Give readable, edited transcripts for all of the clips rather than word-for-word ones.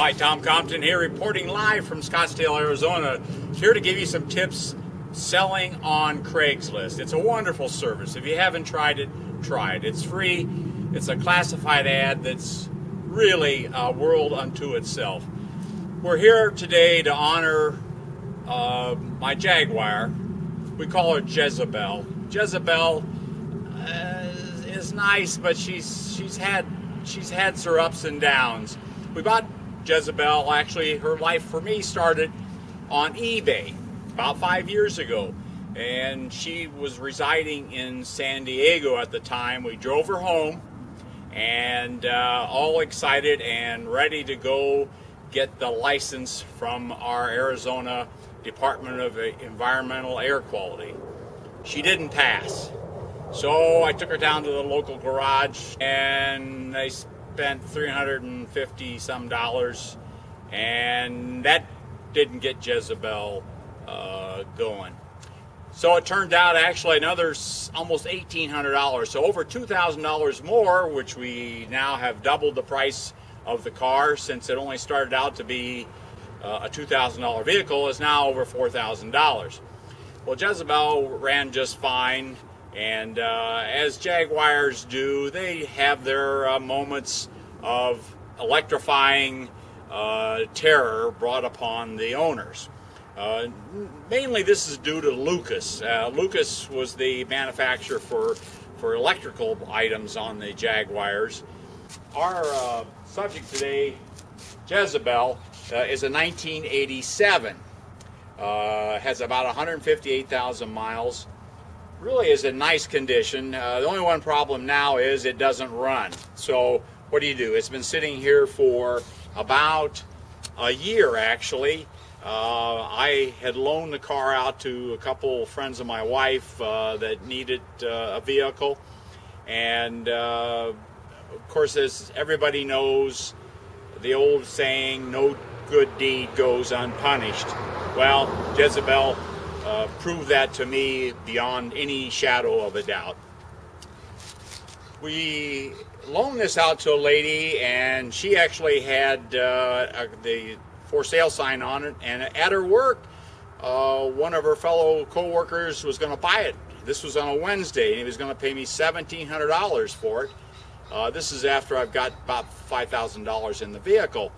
Hi, Tom Compton here, reporting live from Scottsdale, Arizona. Here to give you some tips selling on Craigslist. It's a wonderful service. If you haven't tried it, try it. It's free. It's a classified ad that's really a world unto itself. We're here today to honor my Jaguar. We call her Jezabel. Jezabel is nice, but she's had her ups and downs. We bought Jezabel. Actually, her life for me started on eBay about 5 years ago, and she was residing in San Diego at the time. We drove her home, and all excited and ready to go get the license from our Arizona Department of Environmental Air Quality. She didn't pass, so I took her down to the local garage, and they spent $350 some, and that didn't get Jezabel going. So it turned out actually another almost $1,800, so over $2,000 more, which we now have doubled the price of the car since it only started out to be a $2,000 vehicle, is now over $4,000. Well, Jezabel ran just fine, and as Jaguars do, they have their moments of electrifying terror brought upon the owners. Mainly this is due to Lucas. Lucas was the manufacturer for electrical items on the Jaguars. Our subject today, Jezabel, is a 1987. Has about 158,000 miles. Really is in nice condition. The only one problem now is it doesn't run. So what do? It's been sitting here for about a year actually. I had loaned the car out to a couple friends of my wife that needed a vehicle, and of course, as everybody knows, the old saying, no good deed goes unpunished. Well, Jezabel proved that to me beyond any shadow of a doubt. We loaned this out to a lady, and she actually had the for sale sign on it, and at her work, one of her fellow co-workers was going to buy it. This was on a Wednesday, and he was going to pay me $1,700 for it. This is after I've got about $5,000 in the vehicle.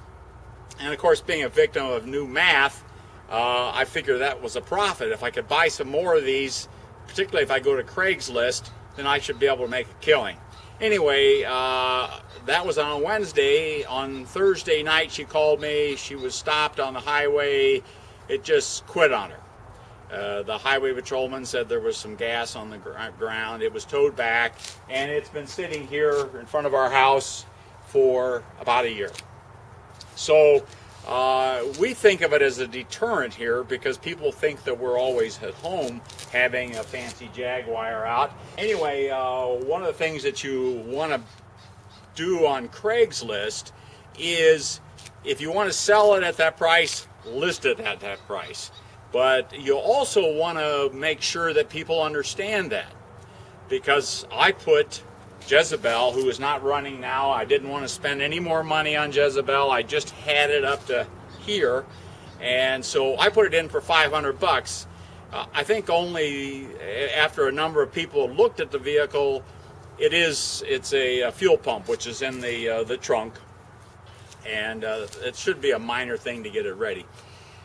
And of course, being a victim of new math, I figured that was a profit. If I could buy some more of these, particularly if I go to Craigslist, then I should be able to make a killing. Anyway, that was on a Wednesday. On Thursday night, she called me. She was stopped on the highway. It just quit on her. The highway patrolman said there was some gas on the ground. It was towed back, and it's been sitting here in front of our house for about a year. So we think of it as a deterrent here because people think that we're always at home having a fancy Jaguar out. Anyway, one of the things that you want to do on Craigslist is, if you want to sell it at that price, list it at that price. But you also want to make sure that people understand that, because I put Jezabel, who is not running now. I didn't want to spend any more money on Jezabel. I just had it up to here, and so I put it in for $500. I think only after a number of people looked at the vehicle, it's a fuel pump, which is in the trunk, and it should be a minor thing to get it ready.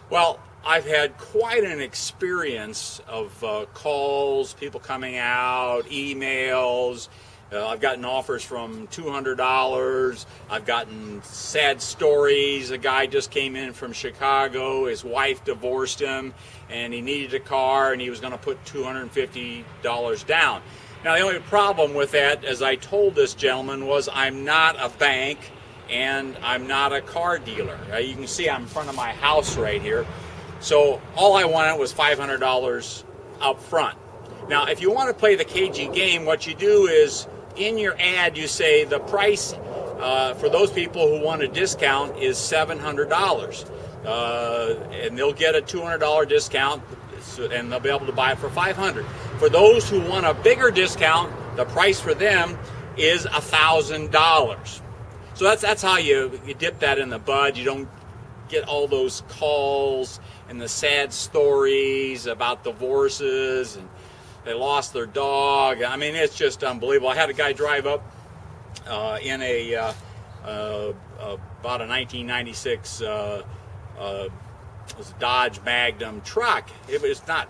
Well, I've had quite an experience of calls, people coming out, emails. I've gotten offers from $200. I've gotten sad stories. A guy just came in from Chicago. His wife divorced him, and he needed a car, and he was going to put $250 down. Now, the only problem with that, as I told this gentleman, was I'm not a bank, and I'm not a car dealer. You can see I'm in front of my house right here. So all I wanted was $500 up front. Now, if you want to play the cagey game, what you do is, in your ad, you say the price for those people who want a discount is $700, and they'll get a $200 discount, and they'll be able to buy it for $500. For those who want a bigger discount, the price for them is $1,000. So that's how you dip that in the bud. You don't get all those calls and the sad stories about divorces and they lost their dog. I mean, it's just unbelievable. I had a guy drive up in about a 1996 was a Dodge Magnum truck. It was not,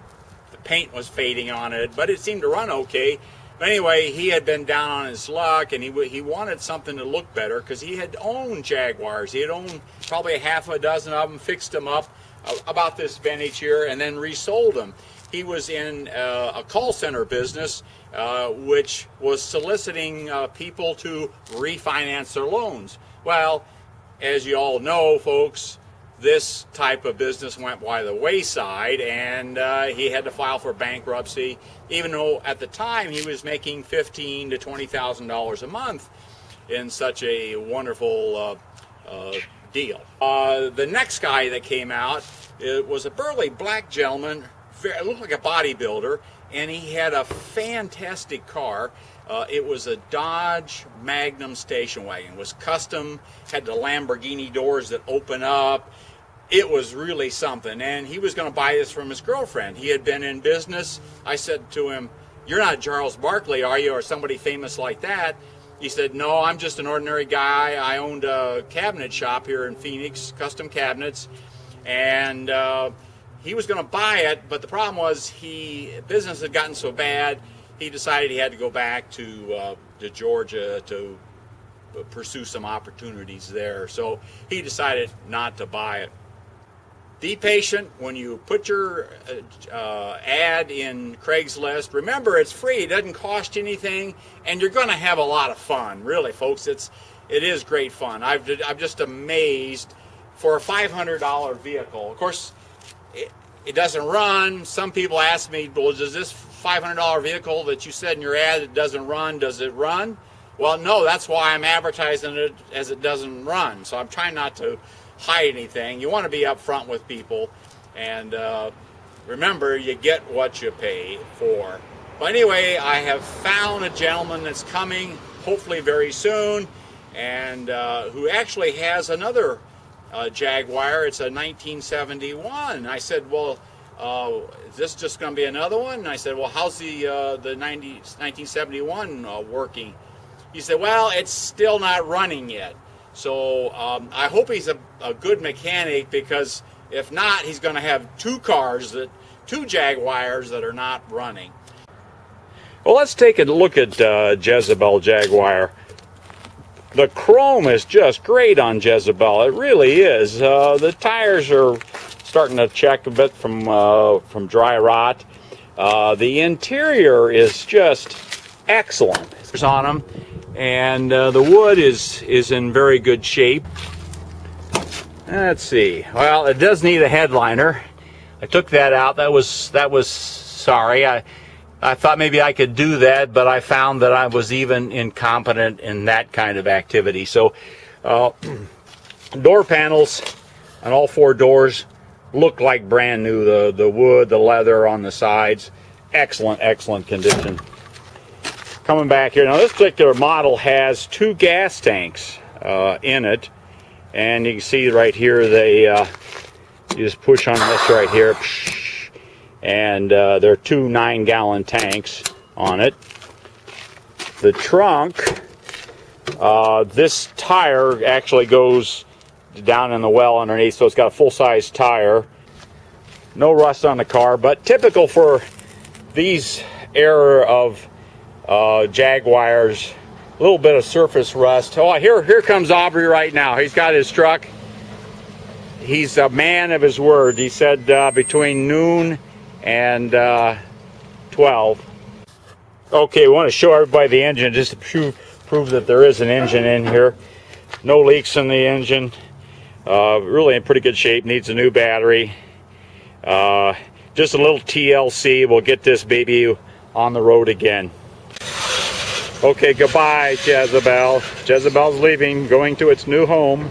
the paint was fading on it, but it seemed to run okay. But anyway, he had been down on his luck, and he wanted something to look better because he had owned Jaguars. He had owned probably a half a dozen of them, fixed them up about this vintage here, and then resold them. He was in a call center business, which was soliciting people to refinance their loans. Well, as you all know, folks, this type of business went by the wayside, and he had to file for bankruptcy, even though at the time he was making $15,000 to $20,000 a month in such a wonderful deal. The next guy that came out, it was a burly black gentleman, looked like a bodybuilder, and he had a fantastic car. It was a Dodge Magnum station wagon. It was custom, had the Lamborghini doors that open up. It was really something, and he was going to buy this from his girlfriend. He had been in business. I said to him, "You're not Charles Barkley, are you, or somebody famous like that?" He said, "No, I'm just an ordinary guy. I owned a cabinet shop here in Phoenix, custom cabinets," and he was going to buy it, but the problem was business had gotten so bad, he decided he had to go back to Georgia to pursue some opportunities there. So he decided not to buy it. Be patient when you put your ad in Craigslist. Remember, it's free. It doesn't cost you anything, and you're going to have a lot of fun. Really, folks, it is great fun. I'm just amazed for a $500 vehicle. Of course, it doesn't run. Some people ask me, "Well, does this $500 vehicle that you said in your ad it doesn't run, does it run?" Well, no. That's why I'm advertising it as it doesn't run. So I'm trying not to hide anything. You want to be upfront with people, and remember, you get what you pay for. But anyway, I have found a gentleman that's coming hopefully very soon, and who actually has another Jaguar. It's a 1971. I said, "Well, is this just going to be another one?" And I said, "Well, how's the 1971 working?" He said, "Well, it's still not running yet." So I hope he's a good mechanic, because if not, he's going to have two Jaguars that are not running. Well, let's take a look at Jezabel Jaguar. The chrome is just great on Jezabel. It really is. The tires are starting to check a bit from dry rot. The interior is just excellent. It's on them. And the wood is in very good shape. Let's see. Well, it does need a headliner. I took that out. That was sorry. I thought maybe I could do that, but I found that I was even incompetent in that kind of activity. So door panels on all four doors look like brand new. The wood, the leather on the sides, excellent condition. Coming back here, now this particular model has two gas tanks in it, and you can see right here you just push on this right here, and there are two 9-gallon tanks on it. The trunk, this tire actually goes down in the well underneath, so it's got a full-size tire. No rust on the car, but typical for these era of Jaguars, a little bit of surface rust. Oh, here comes Aubrey right now. He's got his truck. He's a man of his word. He said between noon and 12. Okay, we want to show everybody the engine just to prove that there is an engine in here. No leaks in the engine. Really in pretty good shape. Needs a new battery. Just a little TLC. We'll get this baby on the road again. Okay, goodbye, Jezabel. Jezabel's leaving, going to its new home.